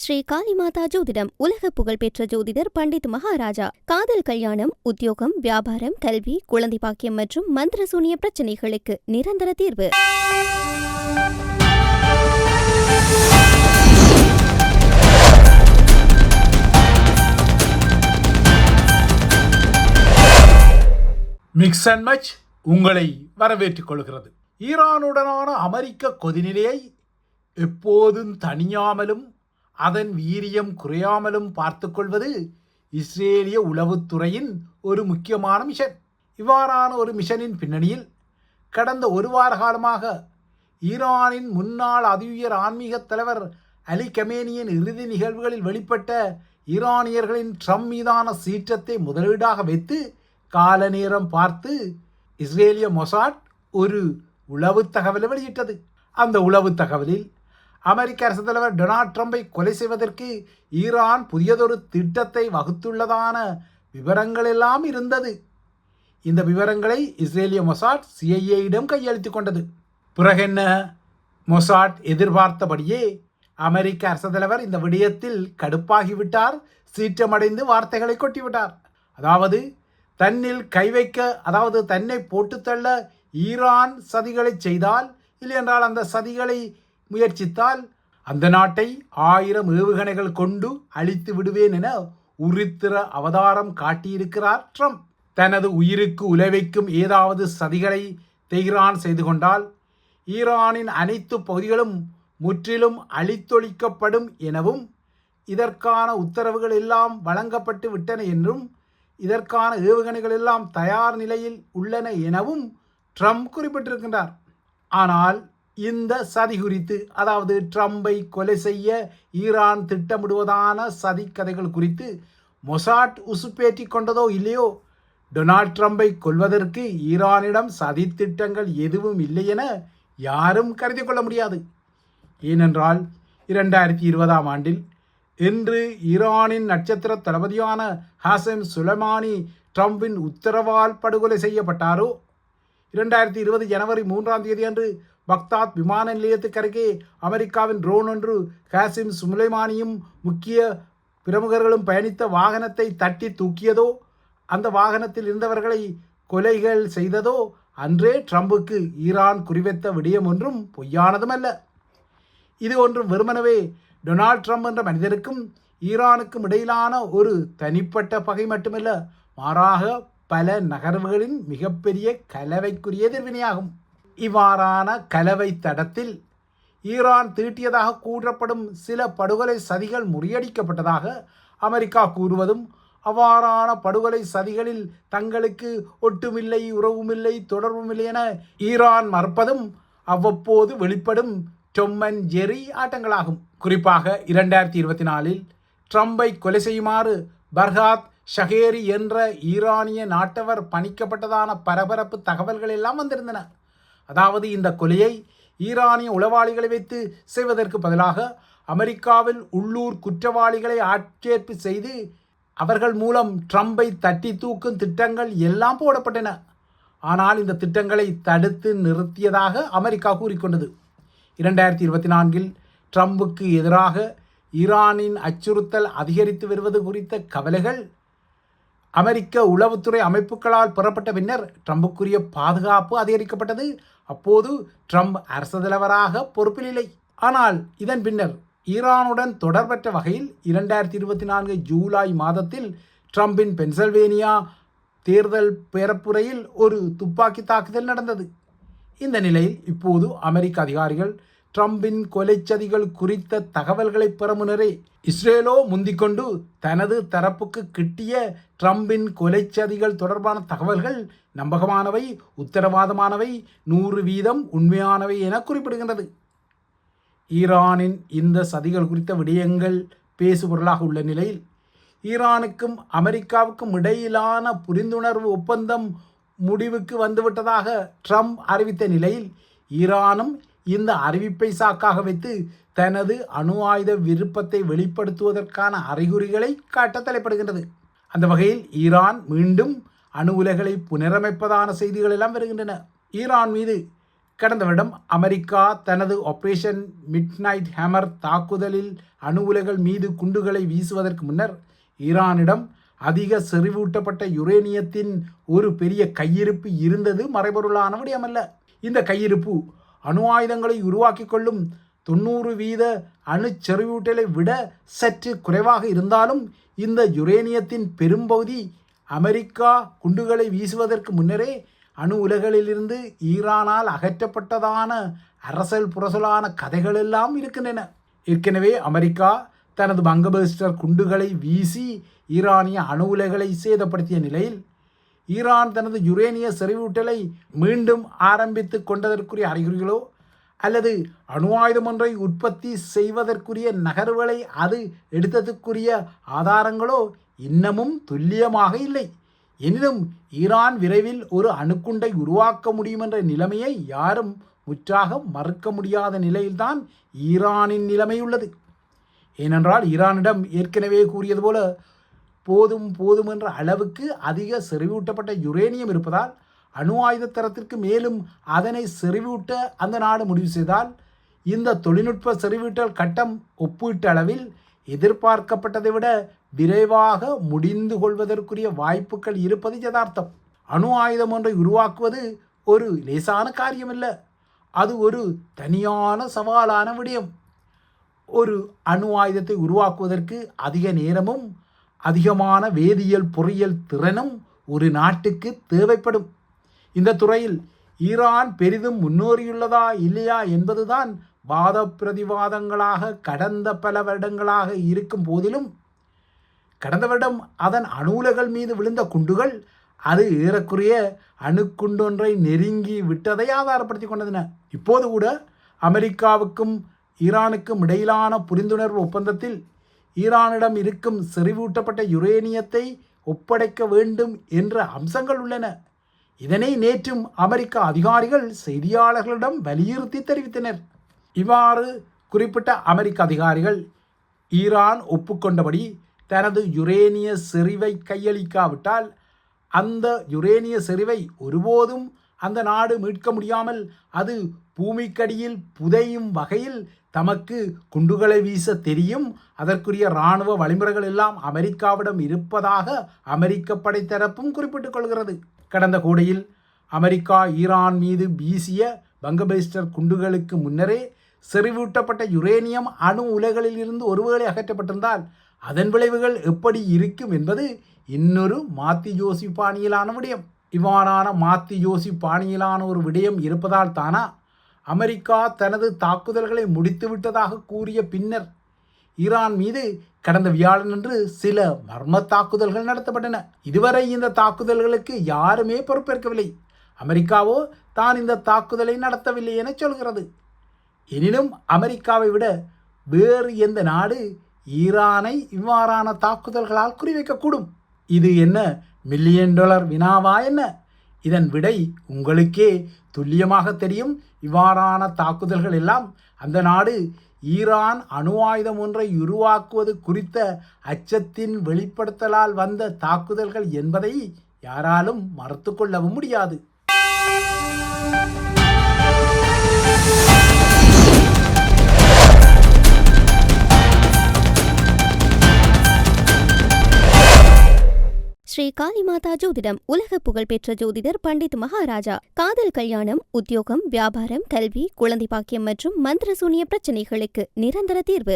ஸ்ரீ காளிமாதா ஜோதிடம் உலக புகழ்பெற்ற ஜோதிடர் பண்டித் மகாராஜா. காதல், கல்யாணம், உத்தியோகம், வியாபாரம், கல்வி, குழந்தை பாக்கியம் மற்றும் மந்திர சூனிய பிரச்சனைகளுக்கு நிரந்தர தீர்வு. மிக்ஸ் அண்ட் மச் உங்களை வரவேற்றுக் கொள்கிறது. ஈரானுடனான அமெரிக்க கொதிநிலையை எப்போதும் தணியாமலும் அதன் வீரியம் குறையாமலும் பார்த்து கொள்வது இஸ்ரேலிய உளவுத்துறையின் ஒரு முக்கியமான மிஷன். இவ்வாறான ஒரு மிஷனின் பின்னணியில் கடந்த ஒரு வார காலமாக ஈரானின் முன்னாள் அதிஉயர் ஆன்மீக தலைவர் அலி கமேனியின் இறுதி நிகழ்வுகளில் வெளிப்பட்ட ஈரானியர்களின் ட்ரம்ப் மீதான சீற்றத்தை முதலீடாக வைத்து கால நேரம் பார்த்து இஸ்ரேலிய மொசாட் ஒரு உளவு தகவலை வெளியிட்டது. அந்த உளவு தகவலில் அமெரிக்க அரசு தலைவர் டொனால்ட் ட்ரம்பை கொலை செய்வதற்கு ஈரான் புதியதொரு திட்டத்தை வகுத்துள்ளதான விவரங்கள் எல்லாம் இருந்தது. இந்த விவரங்களை இஸ்ரேலிய மொசாட் சிஐஏயிடம் கையளித்துக் கொண்டது. பிறகென்ன, மொசாட் எதிர்பார்த்தபடியே அமெரிக்க அரசு தலைவர் இந்த விடயத்தில் கடுப்பாகிவிட்டார், சீற்றமடைந்து வார்த்தைகளை கொட்டிவிட்டார். அதாவது தன்னில் கை வைக்க, அதாவது தன்னை போட்டுத்தள்ள ஈரான் சதிகளை செய்தால், இல்லை என்றால் அந்த சதிகளை முயற்சித்தால் அந்த நாட்டை 1000 ஏவுகணைகள் கொண்டு அழித்து விடுவேன் என உரித்திர அவதாரம் காட்டியிருக்கிறார் ட்ரம்ப். தனது உயிருக்கு உலைவைக்கும் ஏதாவது சதிகளை தெஹ்ரான் செய்து கொண்டால் ஈரானின் அனைத்து பகுதிகளும் முற்றிலும் அழித்தொழிக்கப்படும் எனவும், இதற்கான உத்தரவுகள் எல்லாம் வழங்கப்பட்டு விட்டன என்றும், இதற்கான ஏவுகணைகள் எல்லாம் தயார் நிலையில் உள்ளன எனவும் ட்ரம்ப் குறிப்பிட்டிருக்கின்றார். ஆனால் இந்த சதி குறித்து, அதாவது ட்ரம்பை கொலை செய்ய ஈரான் திட்டமிடுவதான சதி கதைகள் குறித்து மொசாட் உசுப்பேற்றி கொண்டதோ இல்லையோ, டொனால்ட் ட்ரம்பை கொல்வதற்கு ஈரானிடம் சதி திட்டங்கள் எதுவும் இல்லை என யாரும் கருதி கொள்ள முடியாது. ஏனென்றால் 2020ஆம் ஆண்டில் இன்று ஈரானின் நட்சத்திர தளபதியான ஹாசம் சுலைமானி ட்ரம்பின் உத்தரவால் படுகொலை செய்யப்பட்டாரோ, 2020 ஜனவரி 3ஆம் தேதி அன்று பக்தாத் விமான நிலையத்துக்கு அருகே அமெரிக்காவின் ட்ரோன் ஒன்று ஹாசிம் சுலைமானியும் முக்கிய பிரமுகர்களும் பயணித்த வாகனத்தை தட்டி தூக்கியதோ, அந்த வாகனத்தில் இருந்தவர்களை கொலைகள் செய்ததோ அன்றே ட்ரம்புக்கு ஈரான் குறிவைத்த விடயம் ஒன்றும் பொய்யானதும் அல்ல. இது ஒன்றும் வெறுமனவே டொனால்ட் ட்ரம்ப் என்ற மனிதருக்கும் ஈரானுக்கும் இடையிலான ஒரு தனிப்பட்ட பகை மட்டுமல்ல, மாறாக பல நகர்வுகளின் மிகப்பெரிய கலவைக்குரிய எதிர்வினையாகும். இவ்வாறான கலவை தடத்தில் ஈரான் தீட்டியதாக கூறப்படும் சில படுகொலை சதிகள் முறியடிக்கப்பட்டதாக அமெரிக்கா கூறுவதும், அவ்வாறான படுகொலை சதிகளில் தங்களுக்கு ஒட்டுமில்லை, உறவுமில்லை, தொடர்புமில்லை என ஈரான் மறுப்பதும் அவ்வப்போது வெளிப்படும் டொம் அண்ட் ஜெர்ரி ஆட்டங்களாகும். குறிப்பாக 2024இல் ட்ரம்பை கொலை செய்யுமாறு பர்ஹாத் ஷஹேரி என்ற ஈரானிய நாட்டவர் பணிக்கப்பட்டதான பரபரப்பு தகவல்கள் எல்லாம் வந்திருந்தன. அதாவது இந்த கொலையை ஈரானிய உளவாளிகளை வைத்து செய்வதற்கு பதிலாக அமெரிக்காவில் உள்ளூர் குற்றவாளிகளை ஆட்சேர்ப்பு செய்து அவர்கள் மூலம் ட்ரம்பை தட்டி தூக்கும் திட்டங்கள் எல்லாம் போடப்பட்டன. ஆனால் இந்த திட்டங்களை தடுத்து நிறுத்தியதாக அமெரிக்கா கூறிக்கொண்டது. 2024இல் ட்ரம்புக்கு எதிராக ஈரானின் அச்சுறுத்தல் அதிகரித்து வருவது குறித்த கவலைகள் அமெரிக்க உளவுத்துறை அமைப்புகளால் பெறப்பட்ட பின்னர் ட்ரம்புக்குரிய பாதுகாப்பு அதிகரிக்கப்பட்டது. அப்போது ட்ரம்ப் அரசு தலைவராக பொறுப்பில் இல்லை. ஆனால் இதன் பின்னர் ஈரானுடன் தொடர்பற்ற வகையில் 2024 ஜூலை மாதத்தில் ட்ரம்பின் பென்சில்வேனியா தேர்தல் பேரப்புரையில் ஒரு துப்பாக்கி தாக்குதல் நடந்தது. இந்த நிலையில் இப்போது அமெரிக்க அதிகாரிகள் ட்ரம்பின் கொலைச்சதிகள் குறித்த தகவல்களை பெற முன்னரே இஸ்ரேலோ முந்திக்கொண்டு தனது தரப்புக்கு கிட்டிய ட்ரம்பின் கொலைச்சதிகள் தொடர்பான தகவல்கள் நம்பகமானவை, உத்தரவாதமானவை, 100% உண்மையானவை என குறிப்பிடுகின்றது. ஈரானின் இந்த சதிகள் குறித்த விடயங்கள் பேசுபொருளாக உள்ள நிலையில் ஈரானுக்கும் அமெரிக்காவுக்கும் இடையிலான புரிந்துணர்வு ஒப்பந்தம் முடிவுக்கு வந்துவிட்டதாக ட்ரம்ப் அறிவித்த நிலையில் ஈரானும் இந்த அறிவிப்பை சாக்காக வைத்து தனது அணு ஆயுத விருப்பத்தை வெளிப்படுத்துவதற்கான அறிகுறிகளை காட்ட தலைப்படுகின்றது. அந்த வகையில் ஈரான் மீண்டும் அணு உலைகளை புனரமைப்பதான செய்திகள் எல்லாம் வருகின்றன. ஈரான் மீது கடந்த வருடம் அமெரிக்கா தனது ஆபரேஷன் மிட்நைட் ஹேமர் தாக்குதலில் அணு உலைகள் மீது குண்டுகளை வீசுவதற்கு முன்னர் ஈரானிடம் அதிக செறிவூட்டப்பட்ட யுரேனியத்தின் ஒரு பெரிய கையிருப்பு இருந்தது மறைபொருளான விடயமல்ல. இந்த கையிருப்பு அணு ஆயுதங்களை உருவாக்கி கொள்ளும் 90% அணு செறிவூட்டலை விட சற்று குறைவாக இருந்தாலும் இந்த யுரேனியத்தின் பெரும்பகுதி அமெரிக்கா குண்டுகளை வீசுவதற்கு முன்னரே அணு உலைகளிலிருந்து ஈரானால் அகற்றப்பட்டதான அரசல் புரசலான கதைகள் எல்லாம் இருக்கின்றன. ஏற்கனவே அமெரிக்கா தனது பங்கபஸ்டர் குண்டுகளை வீசி ஈரானிய அணு உலைகளை சேதப்படுத்திய நிலையில் ஈரான் தனது யுரேனிய செறிவூட்டலை மீண்டும் ஆரம்பித்து கொண்டதற்குரிய அறிகுறிகளோ அல்லது அணு ஆயுதம் ஒன்றை உற்பத்தி செய்வதற்குரிய நகர்வுகளை அது எடுத்ததற்குரிய ஆதாரங்களோ இன்னமும் துல்லியமாக இல்லை. எனினும் ஈரான் விரைவில் ஒரு அணுக்குண்டை உருவாக்க முடியும் என்ற நிலைமையை யாரும் முற்றாக மறுக்க முடியாத நிலையில்தான் ஈரானின் நிலைமை உள்ளது. ஏனென்றால் ஈரானிடம் ஏற்கனவே கூறியது போல போதும் என்ற அளவுக்கு அதிக செறிவூட்டப்பட்ட யுரேனியம் இருப்பதால் அணு ஆயுத தரத்திற்கு மேலும் அதனை செறிவூட்ட அந்த நாடு முடிவு செய்தால் இந்த தொழில்நுட்ப செறிவூட்டல் கட்டம் ஒப்பீட்டு அளவில் எதிர்பார்க்கப்பட்டதை விட விரைவாக முடிந்து கொள்வதற்குரிய வாய்ப்புகள் இருப்பது யதார்த்தம். அணு ஆயுதம் ஒன்றை உருவாக்குவது ஒரு லேசான காரியமல்ல. அது ஒரு தனியான சவாலான விடயம். ஒரு அணு ஆயுதத்தை உருவாக்குவதற்கு அதிக நேரமும் அதிகமான வேதியியல் பொறியியல் திறனும் ஒரு நாட்டுக்கு தேவைப்படும். இந்த துறையில் ஈரான் பெரிதும் முன்னேறியுள்ளதா இல்லையா என்பதுதான் வாத பிரதிவாதங்களாக கடந்த பல வருடங்களாக இருக்கும் போதிலும் கடந்த வருடம் அதன் அணு உலைகள் மீது விழுந்த குண்டுகள் அது ஏறக்குறைய அணுக்குண்டொன்றை நெருங்கி விட்டதை ஆதாரப்படுத்தி கொண்டன. இப்போது கூட அமெரிக்காவுக்கும் ஈரானுக்கும் இடையிலான புரிந்துணர்வு ஒப்பந்தத்தில் ஈரானிடம் இருக்கும் செறிவூட்டப்பட்ட யுரேனியத்தை ஒப்படைக்க வேண்டும் என்ற அம்சங்கள் உள்ளன. இதனை நேற்றும் அமெரிக்க அதிகாரிகள் செய்தியாளர்களிடம் வலியுறுத்தி தெரிவித்தனர். இவ்வாறு குறிப்பிட்ட அமெரிக்க அதிகாரிகள் ஈரான் ஒப்புக்கொண்டபடி தனது யுரேனிய செறிவை கையளிக்காவிட்டால் அந்த யுரேனிய செறிவை ஒருபோதும் அந்த நாடு மீட்க முடியாமல் அது பூமிக்கடியில் புதையும் வகையில் தமக்கு குண்டுகளை வீச தெரியும், அதற்குரிய இராணுவ வழிமுறைகள் எல்லாம் அமெரிக்காவிடம் இருப்பதாக அமெரிக்க படைத்தரப்பும் குறிப்பிட்டுக் கொள்கிறது. கடந்த கோடையில் அமெரிக்கா ஈரான் மீது வீசிய பங்கபஸ்டர் குண்டுகளுக்கு முன்னரே செறிவூட்டப்பட்ட யுரேனியம் அணு உலைகளில் இருந்து ஒருவேளை அகற்றப்பட்டிருந்தால் அதன் விளைவுகள் எப்படி இருக்கும் என்பது இன்னொரு மாத்தி யோசி பாணியிலான விடயம். இவ்வாறான மாத்தி யோசி பாணியிலான ஒரு விடயம் இருப்பதால் தானா அமெரிக்கா தனது தாக்குதல்களை முடித்துவிட்டதாக கூறிய பின்னர் ஈரான் மீது கடந்த வியாழனன்று சில மர்ம தாக்குதல்கள் நடத்தப்பட்டன. இதுவரை இந்த தாக்குதல்களுக்கு யாருமே பொறுப்பேற்கவில்லை. அமெரிக்காவோ தான் இந்த தாக்குதலை நடத்தவில்லை என சொல்கிறது. எனினும் அமெரிக்காவை விட வேறு எந்த நாடு ஈரானை இவ்வாறான தாக்குதல்களால் குறிவைக்கக்கூடும்? இது என்ன $1 மில்லியன் வினாவா என்ன? இதன் விடை உங்களுக்கே துல்லியமாக தெரியும். இவ்வாறான தாக்குதல்கள் எல்லாம் அந்த நாடு ஈரான் அணு ஆயுதம் ஒன்றை உருவாக்குவது குறித்த அச்சத்தின் வெளிப்படுத்தலால் வந்த தாக்குதல்கள் என்பதை யாராலும் மறுத்து கொள்ளவும் முடியாது. ஸ்ரீ காளிமாதா ஜோதிடம் உலக புகழ்பெற்ற ஜோதிடர் பண்டித் மகாராஜா. காதல், கல்யாணம், உத்தியோகம், வியாபாரம், கல்வி, குழந்தை பாக்கியம் மற்றும் மந்திர சூனிய பிரச்சனைகளுக்கு நிரந்தர தீர்வு.